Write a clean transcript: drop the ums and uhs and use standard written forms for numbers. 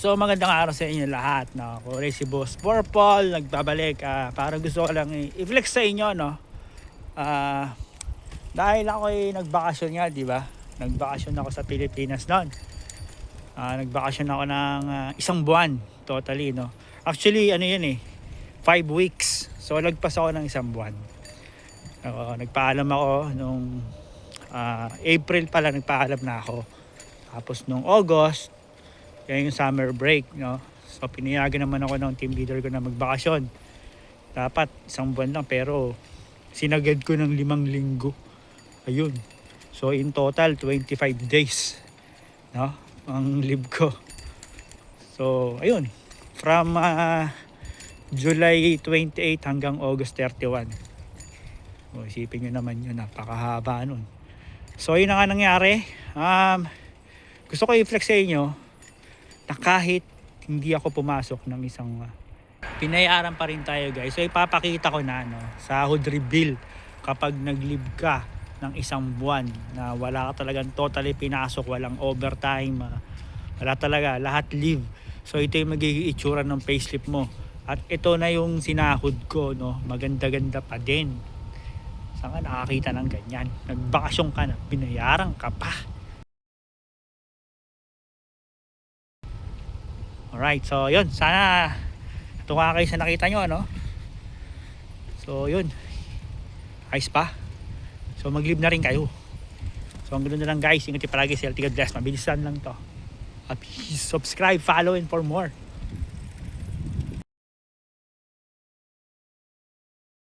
So magandang araw sa inyo lahat, no? Ako rin si Boss Purple, nagbabalik. Parang gusto ko lang i-flex sa inyo, no? Dahil ako ay nagbakasyon nga, di ba? Nagbakasyon ako sa Pilipinas noon. Nagbakasyon ako ng isang buwan, totally, no? Actually, ano yun 5 weeks. So lagpas ako ng isang buwan. Nagpaalam ako nung April pala, nagpaalam na ako. Tapos nung August, yan yung summer break, no? So pinayagan naman ako ng team leader ko na magbakasyon. Dapat isang buwan lang, pero sinagad ko ng 5 linggo. Ayun. So in total 25 days, no? Ang leave ko. So ayun, from July 28 hanggang August 31. So isipin nyo naman yun, napakahaba nun. So yun na nga nangyari. Gusto ko i-flex sa inyo na kahit hindi ako pumasok ng isang pinayaran pa rin tayo, guys. So ipapakita ko na sahod reveal kapag nag-leave ka ng isang buwan na wala ka talagang totally pinasok, walang overtime, wala talaga, lahat leave. So ito yung magiging itsura ng payslip mo. At ito na yung sinahod ko, no? Maganda-ganda pa din. Saan ka nakakita ng ganyan? Nagbakasyon ka na, binayaran ka pa. Alright, so yun, sana tuwa kayo sa nakita nyo, no? So yun, ayos pa. So mag-leave na rin kayo. So ang ganoon na lang, guys, ingat palagi, healthy, God bless, mabilisan lang to. At please subscribe, follow, and for more.